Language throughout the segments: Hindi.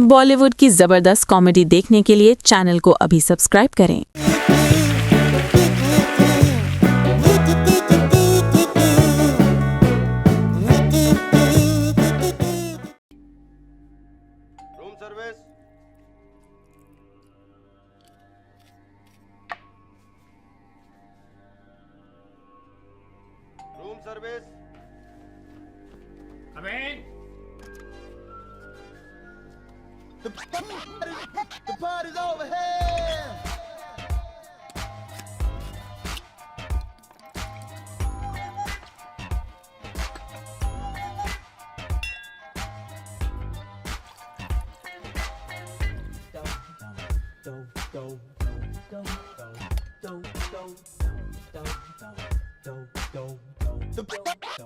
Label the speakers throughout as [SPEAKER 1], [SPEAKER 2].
[SPEAKER 1] बॉलीवुड की जबरदस्त कॉमेडी देखने के लिए चैनल को अभी सब्सक्राइब करें।
[SPEAKER 2] Room service. Room service.
[SPEAKER 3] अबे
[SPEAKER 2] The party's over here.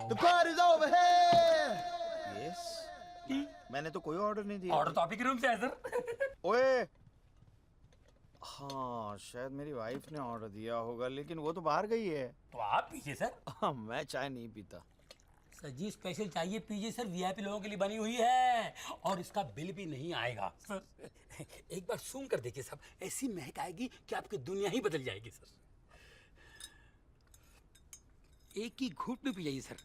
[SPEAKER 2] The party's over here. Yes. मैंने तो कोई ऑर्डर नहीं दिया।
[SPEAKER 3] ऑर्डर तो आप ही के रूम से है सर।
[SPEAKER 2] ओए, हाँ शायद मेरी वाइफ ने ऑर्डर दिया होगा, लेकिन वो तो बाहर गई है।
[SPEAKER 3] तो आप पीजिए सर।
[SPEAKER 2] हाँ, मैं चाय नहीं पीता।
[SPEAKER 3] सर जी स्पेशल चाहिए पीजिए सर, वीआईपी लोगों के लिए बनी हुई है और इसका बिल भी नहीं आएगा सर। एक बार सूंघ कर देखिए साहब, ऐसी महक आएगी कि आपकी दुनिया ही बदल जाएगी सर। एक ही घूंट में पी जाइए सर,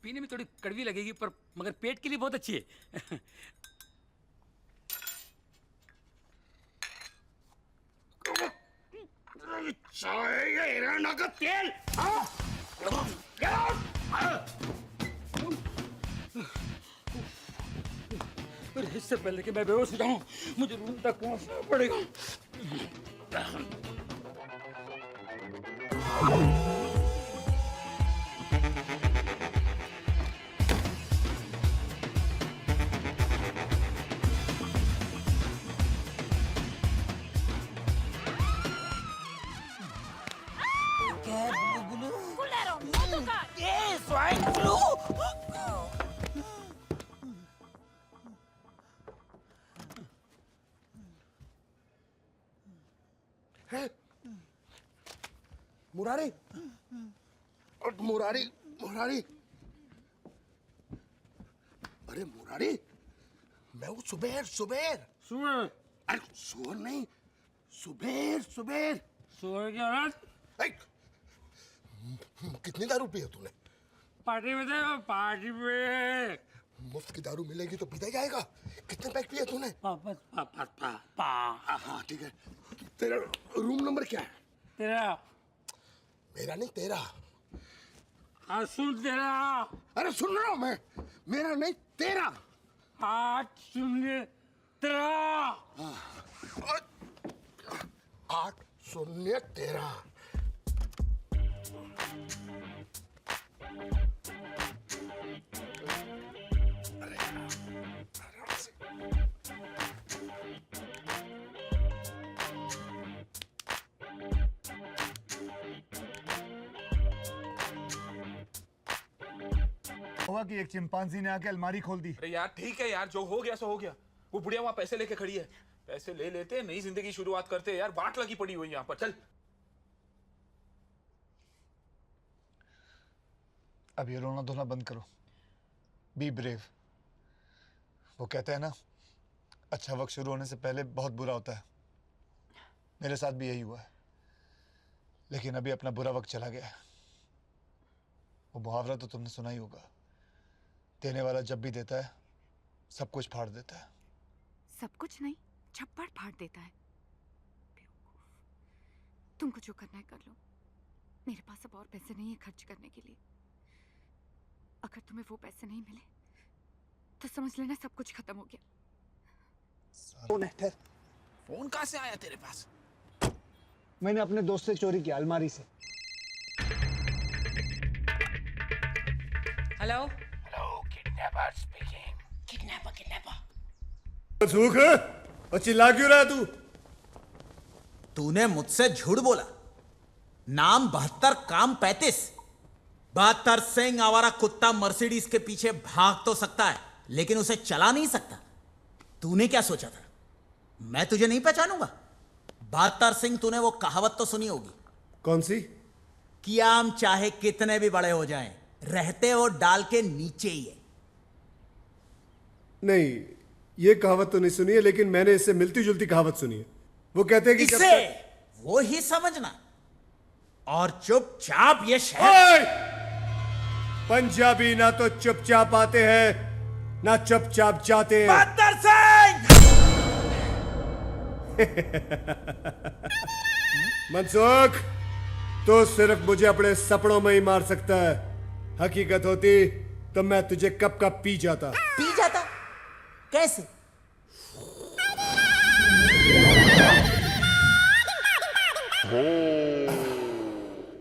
[SPEAKER 3] पीने में थोड़ी कड़वी लगेगी पर मगर पेट के लिए बहुत अच्छी है। चाय या हिरण्य का तेल, अरे इससे पहले कि मैं बेहोश हो जाऊं मुझे रूम तक पहुंचना पड़ेगा।
[SPEAKER 2] मुरारी, मुरारी, मुरारी, अरे मुरारी, मैं हूँ सुबेर, सुबेर।
[SPEAKER 3] सुबह
[SPEAKER 2] अरे सुबेर नहीं, सुबेर, सुबेर।
[SPEAKER 3] सुबह क्या रात
[SPEAKER 2] कितनी दारू पी है तूने?
[SPEAKER 3] पार्टी में थे, पार्टी में
[SPEAKER 2] मुफ्त की दारू मिलेगी तो पीता जाएगा। कितने पैक पिए तूने? हाँ ठीक है। तेरा रूम नंबर क्या है?
[SPEAKER 3] तेरा
[SPEAKER 2] मेरा नहीं तेरा।
[SPEAKER 3] सुन तेरा।
[SPEAKER 2] अरे सुन रहा हूँ मैं, मेरा नहीं तेरा।
[SPEAKER 3] 8-0-13।
[SPEAKER 2] 8-0-13। अरे आराम से।
[SPEAKER 4] हुआ कि एक चिंपांजी ने आके अलमारी खोल दी।
[SPEAKER 5] अरे यार ठीक है यार, जो हो गया सो हो गया। वो बुढ़िया वहां पैसे लेके खड़ी है, पैसे ले लेते नई जिंदगी शुरुआत करते यार। वाट लगी पड़ी हुई यहाँ पर। चल
[SPEAKER 4] अब ये रोना धोना बंद करो, बी ब्रेव। वो कहते हैं ना, अच्छा वक्त शुरू होने से पहले बहुत बुरा होता है। मेरे साथ भी यही हुआ है, लेकिन अभी अपना बुरा वक्त चला गया है। वो मुहावरा तो तुमने सुना ही होगा, देने वाला जब भी देता है सब कुछ फाड़ देता है।
[SPEAKER 6] सब कुछ नहीं, छप्पड़ फाड़ देता है। बेवकूफ। तुमको जो करना है कर लो, मेरे पास अब और पैसे नहीं है खर्च करने के लिए। अगर तुम्हें वो पैसे नहीं मिले तो समझ लेना सब कुछ खत्म हो गया।
[SPEAKER 5] फोन कहाँ से आया तेरे पास?
[SPEAKER 4] मैंने अपने दोस्त से चोरी किया, अलमारी से।
[SPEAKER 3] Hello
[SPEAKER 5] hello, kidnapper speaking.
[SPEAKER 3] Kidnapper kidnapper.
[SPEAKER 4] सूख और चिल्ला क्यों रहा तू?
[SPEAKER 7] तूने मुझसे झूठ बोला। नाम 72, काम 35। 72 सिंह आवारा कुत्ता मर्सिडीज के पीछे भाग तो सकता है, लेकिन उसे चला नहीं सकता। तूने क्या सोचा था मैं तुझे नहीं पहचानूंगा? 72 सिंह, तूने वो कहावत तो सुनी होगी।
[SPEAKER 4] कौन सी?
[SPEAKER 7] कि आम चाहे कितने भी बड़े हो जाएं, रहते वो डाल के नीचे ही है।
[SPEAKER 4] नहीं,
[SPEAKER 8] ये कहावत तो नहीं सुनी है, लेकिन मैंने इससे मिलती जुलती कहावत सुनी है। वो कहते हैं कि जब
[SPEAKER 7] इसे वो ही समझना और चुपचाप ये शहर।
[SPEAKER 8] ओए! पंजाबी ना तो चुपचाप आते हैं ना चुपचाप जाते हैं।
[SPEAKER 7] बहत्तर सिंह!
[SPEAKER 8] मनसुख, तो सिर्फ मुझे अपने सपनों में ही मार सकता है। हकीकत होती तो मैं तुझे कब का पी जाता।
[SPEAKER 7] पी जाता कैसे?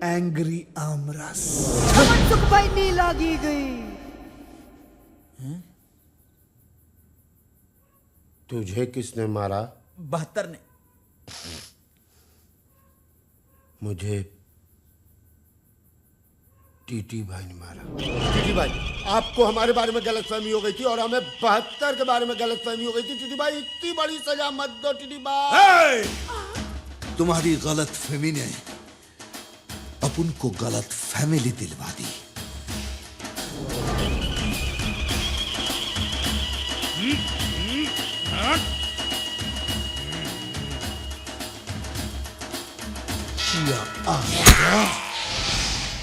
[SPEAKER 4] एंग्री आमरस।
[SPEAKER 9] मनसुख भाई नी लागी गई।
[SPEAKER 10] तुझे किसने मारा?
[SPEAKER 7] 72 ने।
[SPEAKER 10] मुझे टीटी भाई ने मारा।
[SPEAKER 2] टीटी भाई, आपको हमारे बारे में गलतफहमी हो गई थी और हमें 72 के बारे में गलतफहमी हो गई थी। टीटी भाई, इतनी बड़ी सजा मत दो टीटी भाई।
[SPEAKER 11] तुम्हारी गलत फहमी ने अपन को गलत फैमिली दिलवा दी।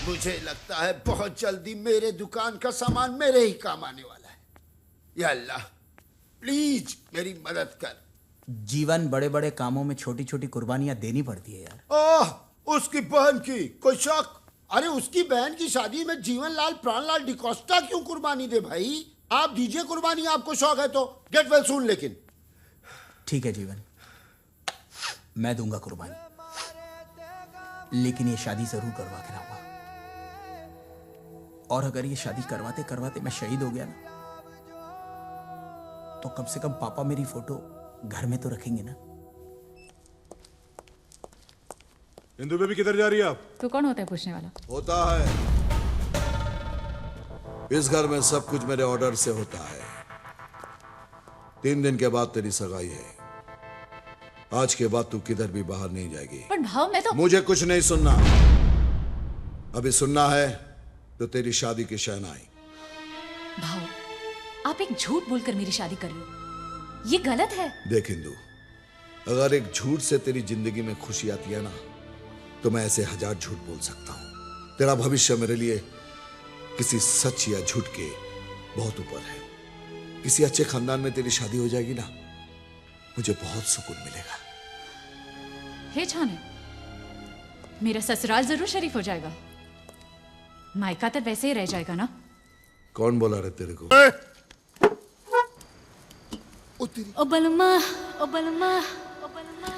[SPEAKER 2] मुझे लगता है बहुत जल्दी मेरे दुकान का सामान मेरे ही काम आने वाला है। या अल्लाह, प्लीज मेरी मदद कर।
[SPEAKER 7] जीवन बड़े बड़े कामों में छोटी छोटी कुर्बानियां देनी पड़ती है यार।
[SPEAKER 2] ओह, उसकी बहन की कोई शक? अरे उसकी बहन की शादी में जीवनलाल प्राणलाल डिकोस्टा क्यों कुर्बानी दे भाई? आप दीजिए कुर्बानी, आपको शौक है तो। Get well soon. लेकिन
[SPEAKER 7] ठीक है जीवन, मैं दूंगा कुर्बानी, लेकिन ये शादी जरूर करवा के रहूंगा। और अगर ये शादी करवाते करवाते मैं शहीद हो गया ना, तो कम से कम पापा मेरी फोटो घर में तो रखेंगे ना।
[SPEAKER 8] इंदु बेबी, किधर जा रही है आप?
[SPEAKER 6] तू कौन होता है पूछने वाला?
[SPEAKER 11] होता है, इस घर में सब कुछ मेरे ऑर्डर से होता है। 3 दिन के बाद तेरी सगाई है। आज के बाद तू किधर भी बाहर नहीं जाएगी।
[SPEAKER 6] पर भाव, मैं तो
[SPEAKER 11] मुझे कुछ नहीं सुनना। अभी सुनना है तो तेरी शादी की शहनाई।
[SPEAKER 6] भाव, आप एक झूठ बोलकर मेरी शादी कर लो, ये गलत है।
[SPEAKER 11] देख इंदु, अगर एक झूठ से तेरी जिंदगी में खुशी आती है ना, तो मैं ऐसे 1000 झूठ बोल सकता हूं। तेरा भविष्य मेरे लिए किसी सच या झूठ के बहुत ऊपर है। किसी अच्छे खानदान में तेरी शादी हो जाएगी ना, मुझे बहुत सुकून मिलेगा।
[SPEAKER 6] हे छाने, मेरा ससुराल जरूर शरीफ हो जाएगा, मायका तो वैसे ही रह जाएगा ना।
[SPEAKER 11] कौन बोला रे तेरे को?
[SPEAKER 6] ओ बलमा, ओ बलमा, ओ बलमा।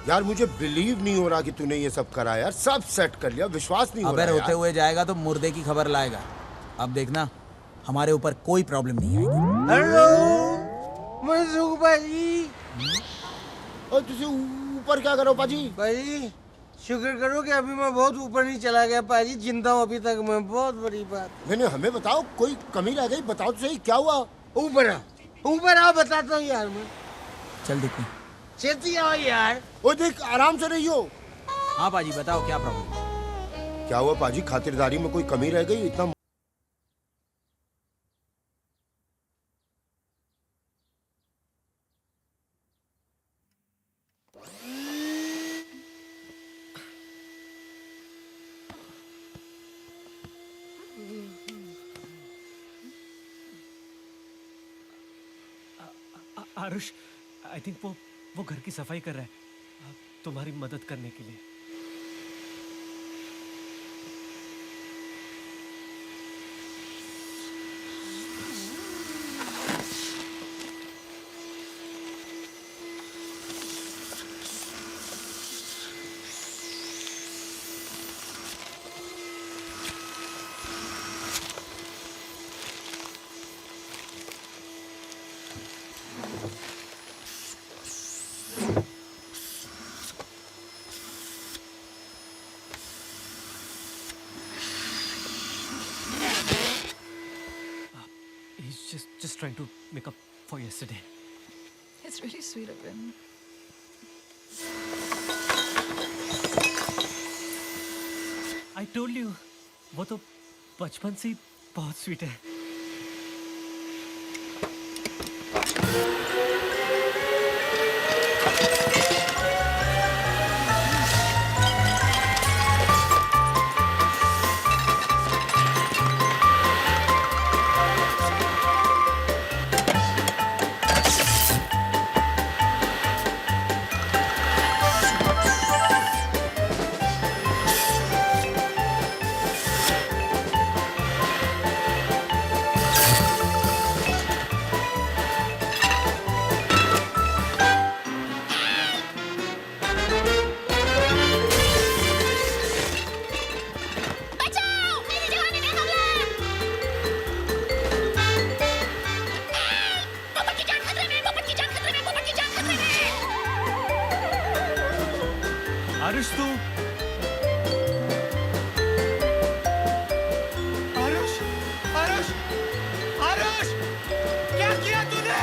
[SPEAKER 2] यार, मुझे बिलीव नहीं हो रहा कि तूने ये सब करा यार। सब सेट कर लिया, विश्वास नहीं हो
[SPEAKER 7] अबे
[SPEAKER 2] रहा
[SPEAKER 7] रोते
[SPEAKER 2] यार।
[SPEAKER 7] हुए जाएगा तो मुर्दे की खबर लाएगा। अब देखना, हमारे ऊपर कोई प्रॉब्लम नहीं आएगी।
[SPEAKER 9] हेलो मनसुख भाई।
[SPEAKER 2] और तुझे ऊपर क्या करो पाजी?
[SPEAKER 9] भाई शुक्र करो कि अभी मैं बहुत ऊपर नहीं चला गया पाजी, जिंदा हूँ अभी तक मैं। बहुत बड़ी बात।
[SPEAKER 2] मैंने हमें बताओ, कोई कमी रह गई? बताओ तो सही, क्या हुआ?
[SPEAKER 9] ऊपर आओ बताता हूँ यार मैं।
[SPEAKER 7] चल देखते।
[SPEAKER 9] छेती आओ यार।
[SPEAKER 2] ओ देख, आराम से रहियो।
[SPEAKER 7] हाँ पाजी, बताओ क्या प्रॉब्लम?
[SPEAKER 2] क्या हुआ पाजी? खातिरदारी में कोई कमी रह गई? इतना
[SPEAKER 12] आरुष, आई थिंक वो घर की सफाई कर रहा है तुम्हारी मदद करने के लिए। trying to make up for yesterday.
[SPEAKER 6] It's really sweet of him.
[SPEAKER 12] I told you, वो तो बचपन से ही बहुत स्वीट है. आरुष तू आरुष आरुष आरुष क्या किया तूने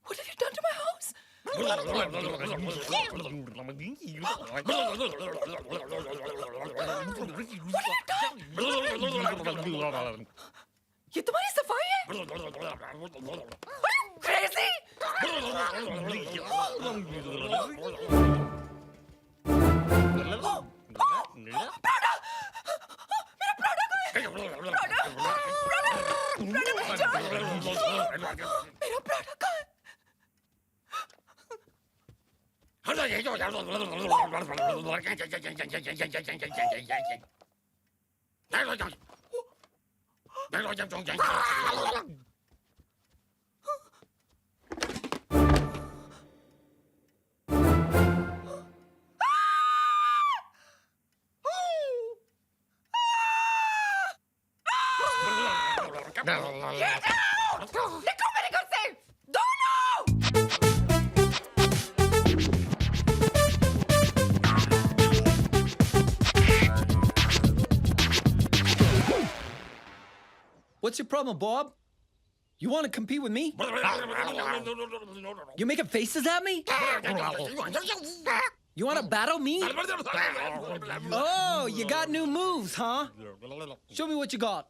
[SPEAKER 6] What have you done to my house? ये तुम्हारी सफाई है? Are you crazy? प्राडा! मेरा प्राडा कहाँ है? प्राडा! प्राडा मेरा प्राडा कहाँ है? निकलो मेरे घर से! दोनों!
[SPEAKER 13] What's your problem, Bob? You want to compete with me? You making faces at me? You want to battle me? Oh, you got new moves, huh? Show me what you got.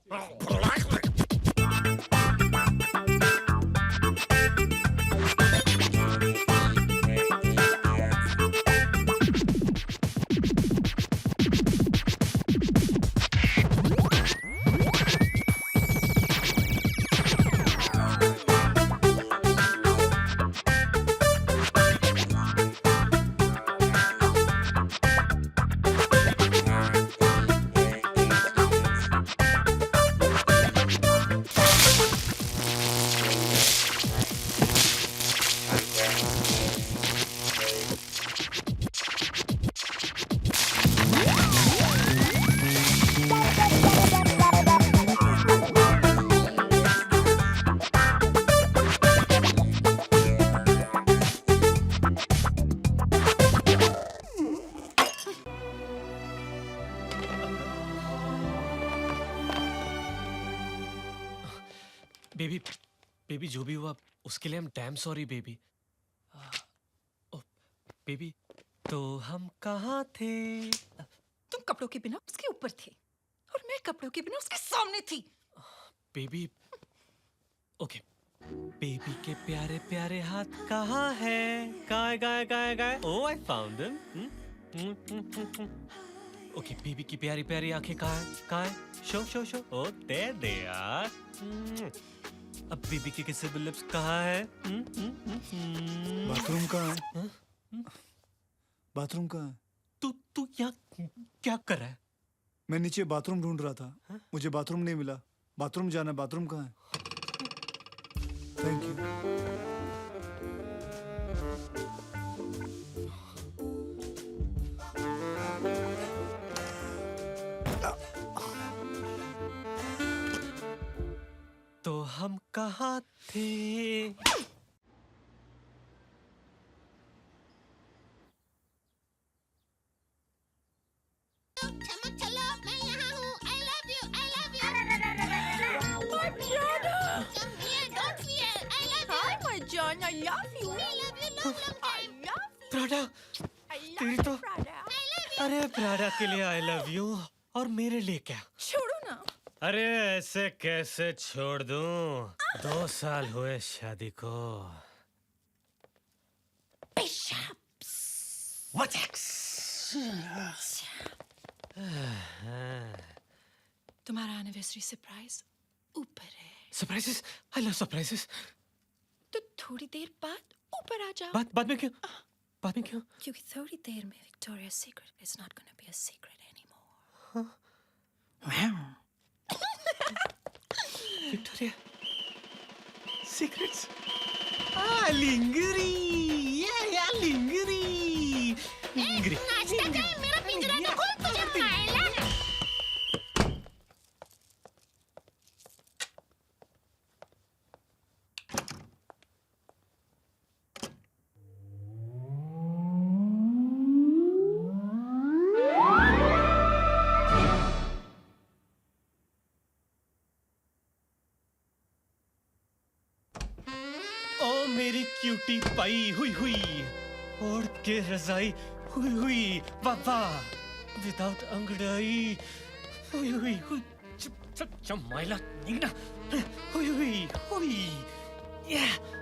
[SPEAKER 12] Baby baby जो भी हुआ उसके लिए हम डैम सॉरी बेबी. बेबी तो हम कहाँ थे?
[SPEAKER 6] तुम कपड़ों के बिना उसके ऊपर थे और मैं कपड़ों के बिना उसके सामने थी.
[SPEAKER 12] Baby okay. बेबी के प्यारे प्यारे हाथ कहाँ है? गाय गाय गाय गाय. Oh, I found them. Okay baby की प्यारी प्यारी आंखें कहाँ है? कहाँ है? Show show show. Oh, there they are. अब बेबी के किसेबल लिप्स कहाँ है?
[SPEAKER 4] बाथरूम कहाँ है? बाथरूम कहाँ है?
[SPEAKER 12] तू यहाँ क्या कर रहा है?
[SPEAKER 4] मैं नीचे बाथरूम ढूंढ रहा था. मुझे बाथरूम नहीं मिला. बाथरूम जाना. बाथरूम कहाँ है? Thank you.
[SPEAKER 12] कहाँ थे?
[SPEAKER 14] John, I love you. I love you, love you.
[SPEAKER 12] Prada, तेरी तो अरे प्राडा के लिए आई लव यू और मेरे लिए क्या?
[SPEAKER 14] छोड़ो ना.
[SPEAKER 12] अरे ऐसे कैसे छोड़ दूं? 2 साल हुए शादी को.
[SPEAKER 14] Bishops.
[SPEAKER 12] What ex?
[SPEAKER 14] तुम्हारा एनिवर्सरी सरप्राइज ऊपर है.
[SPEAKER 12] सरप्राइजेस? I love surprises.
[SPEAKER 14] तो थोड़ी देर बाद ऊपर आ जाओ.
[SPEAKER 12] बाद में क्यों? बाद में क्यों?
[SPEAKER 14] क्योंकि थोड़ी देर में Victoria secret is not gonna be a secret anymore.
[SPEAKER 12] Victoria secrets. Lingerie. या लिंगरी. लिंगरी.
[SPEAKER 14] नाश्ता टाइम. मेरा पिंजरा तो खोल, तुझे खाएला.
[SPEAKER 12] मेरी क्यूटी पाई हुई हुई ओढ़ के रजाई हुई हुई बाबा विदाउट अंगड़ाई हुई हुई हुई चमाइला निगना हुई हुई हुई.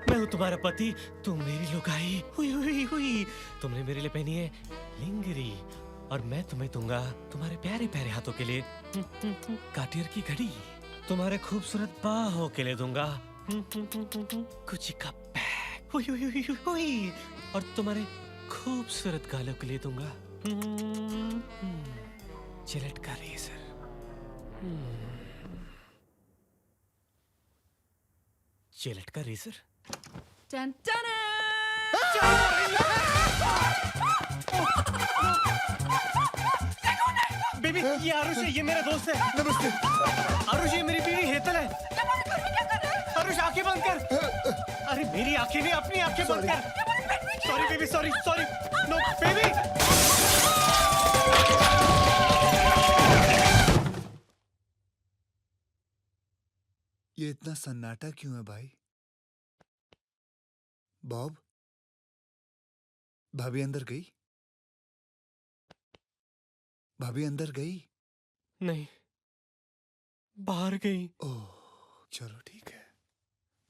[SPEAKER 12] मैं हूँ तुम्हारा पति, तुम मेरी लुगाई हुई हुई हुई. तुमने मेरे लिए पहनी है लिंगरी और मैं तुम्हें दूंगा तुम्हारे प्यारे प्यारे हाथों के लिए कार्टियर की घड़ी. तुम्हारे खूबसूरत बाहों के लिए दूंगा गुच्ची का बैग हुई हुई हुई हुई. और तुम्हारे खूबसूरत गालों के लिए दूंगा जिलेट का रेजर. जिलेट का रेजर.
[SPEAKER 14] टन टन.
[SPEAKER 12] बेबी ये आरुष है, ये मेरा दोस्त है. नमस्ते. आरुष ये मेरी बीवी हेतल है. आरुष आंखें बंद कर. अरे मेरी आंखें नहीं, अपनी आंखें बंद कर. Sorry baby, sorry sorry. No baby.
[SPEAKER 11] ये इतना सन्नाटा क्यों है भाई? बॉब, भाभी अंदर गई? भाभी अंदर गई?
[SPEAKER 12] नहीं, बाहर गई.
[SPEAKER 11] ओह चलो ठीक है,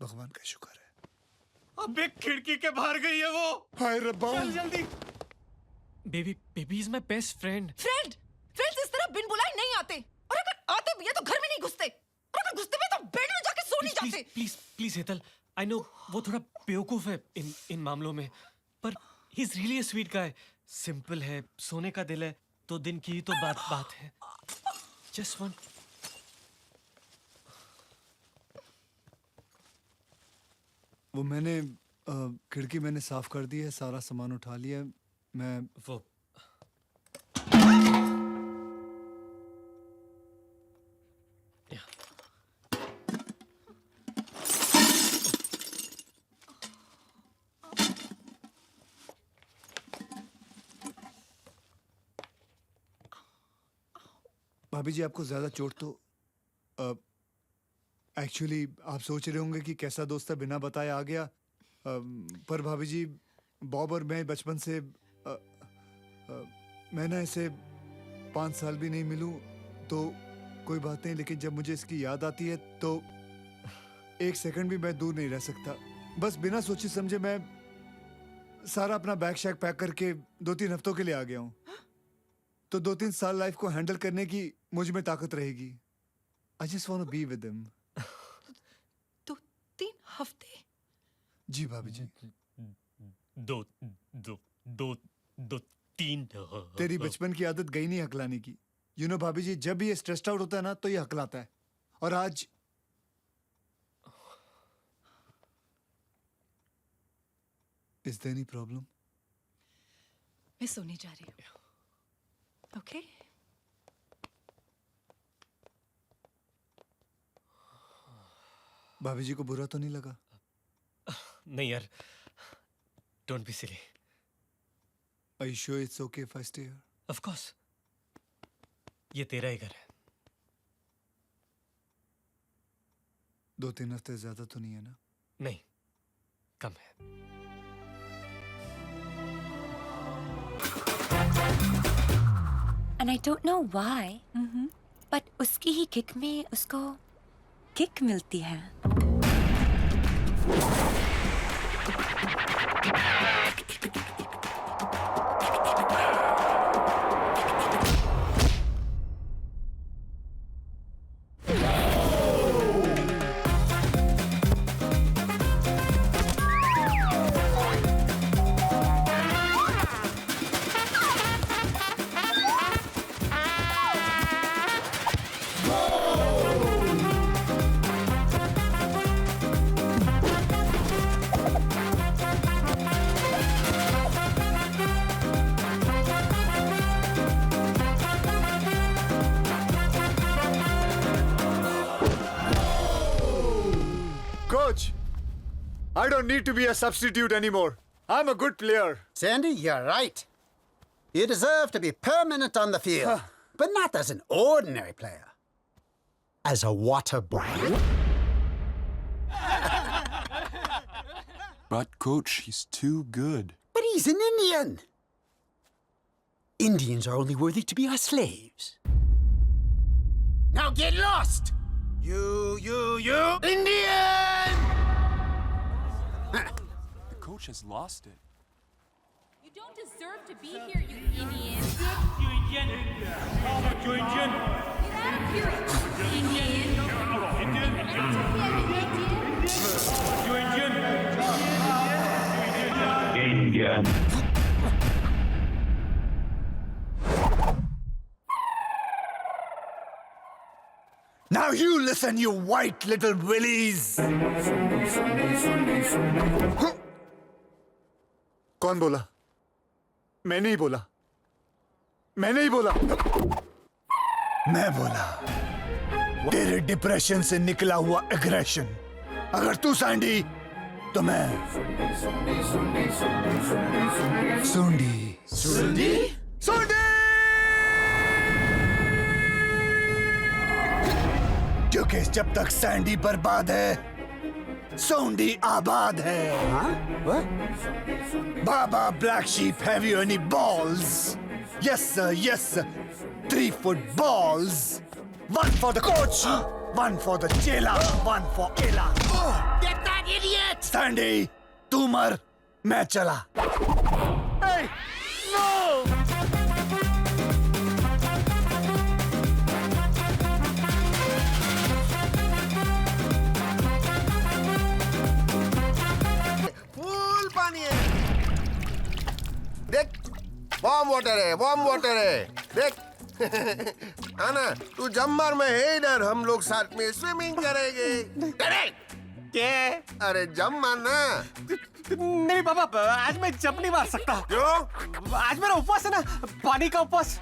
[SPEAKER 11] भगवान का शुक्र है.
[SPEAKER 12] अबे खिड़की के बाहर गई है वो.
[SPEAKER 11] हाय रब्बा.
[SPEAKER 12] चल जल्दी. Baby baby is my best friend.
[SPEAKER 14] Friends इस तरह बिन बुलाए नहीं आते, और अगर आते भी है तो घर में नहीं घुसते, और अगर घुसते भी तो बेड में जाके सो नहीं जाते.
[SPEAKER 12] Please please Hetal, I know वो थोड़ा बेवकूफ है इन मामलों में, पर he is really a sweet guy. Simple है, सोने का दिल है, तो दिन की ही तो बात है. Just one.
[SPEAKER 8] वो मैंने खिड़की मैंने साफ कर दी है, सारा सामान उठा लिया है. मैं
[SPEAKER 12] वो
[SPEAKER 8] भाभी जी आपको ज्यादा चोट तो एक्चुअली आप सोच रहे होंगे कि कैसा दोस्त है, बिना बताए आ गया. पर भाभी जी, बॉब और मैं बचपन से मैं ना ऐसे 5 साल भी नहीं मिलूं तो कोई बात नहीं, लेकिन जब मुझे इसकी याद आती है तो 1 सेकंड भी मैं दूर नहीं रह सकता. बस बिना सोचे समझे मैं सारा अपना बैग शैग पैक करके 2-3 हफ्तों के लिए आ गया हूँ. तो 2-3 साल लाइफ को हैंडल करने की मुझ में ताकत रहेगी. I just want to be with him.
[SPEAKER 14] 2-3 हफ्ते?
[SPEAKER 8] जी भाभी जी.
[SPEAKER 12] 2-3
[SPEAKER 8] तेरी बचपन की आदत गई नहीं हकलाने की. यू नो भाभी जी, जब ये स्ट्रेस्ड आउट होता है ना तो ये हकलाता है. और आज इज देयर एनी प्रॉब्लम?
[SPEAKER 14] मैं सोने जा रही हूँ. ओके?
[SPEAKER 8] भाभी जी को बुरा तो नहीं लगा?
[SPEAKER 12] नहीं यार, don't be silly.
[SPEAKER 8] Are you sure it's okay if I stay here?
[SPEAKER 12] Of course, ये तेरा ही घर है।
[SPEAKER 8] 2-3 हफ्ते ज्यादा तो नहीं है ना?
[SPEAKER 12] नहीं, कम है।
[SPEAKER 15] And I don't know why, but उसकी ही किक में उसको किक मिलती है।
[SPEAKER 8] Coach, I don't need to be a substitute anymore. I'm a good player.
[SPEAKER 16] Sandy, you're right. You deserve to be permanent on the field, but not as an ordinary player. As a water boy.
[SPEAKER 17] But, Coach, he's too good.
[SPEAKER 16] But he's an Indian. Indians are only worthy to be our slaves. Now get lost! You, Indian!
[SPEAKER 17] The coach has lost it.
[SPEAKER 18] You don't deserve to be here, you Indian.
[SPEAKER 12] Get out of here,
[SPEAKER 19] Indian.
[SPEAKER 11] Now you listen, you white little willies.
[SPEAKER 8] कौन बोला? मैंने ही बोला। मैंने ही बोला।
[SPEAKER 11] मैं बोला। तेरे डिप्रेशन से निकला हुआ एग्रेशन। अगर तू सैंडी, तो मैं सुंडी।
[SPEAKER 16] सुंडी?
[SPEAKER 11] सुंडी! क्योंकि जब तक सैंडी बर्बाद है, Sondi आबाद है। Baba Black Sheep, have you any balls? Yes sir, yes sir. 3-foot balls. 1 for the coach, 1 for the chela, 1 for Ella.
[SPEAKER 16] Get that idiot!
[SPEAKER 11] Sandy, तू मर, मैं चला। Hey, no!
[SPEAKER 9] फुल पानी है। देख, वार्म वाटर है, देख। आना, तू जम्मर में है इधर, हम लोग साथ में स्विमिंग करेंगे।
[SPEAKER 12] क्या?
[SPEAKER 9] अरे जम मारना।
[SPEAKER 12] नहीं पापा, आज मैं जंप नहीं मार सकता।
[SPEAKER 9] क्यों?
[SPEAKER 12] आज मेरा उपवास है ना, पानी का उपवास।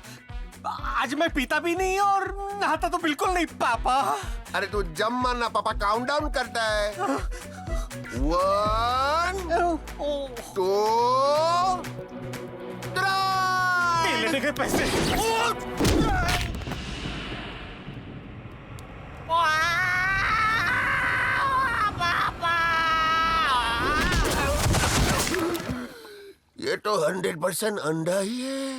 [SPEAKER 12] आज मैं पीता भी नहीं और नहाता तो बिल्कुल नहीं पापा।
[SPEAKER 9] अरे तू जम मारना, पापा काउंटडाउन करता है। 1 2 3
[SPEAKER 12] लेने के पैसे।
[SPEAKER 9] ये तो 100% अंडा ही है।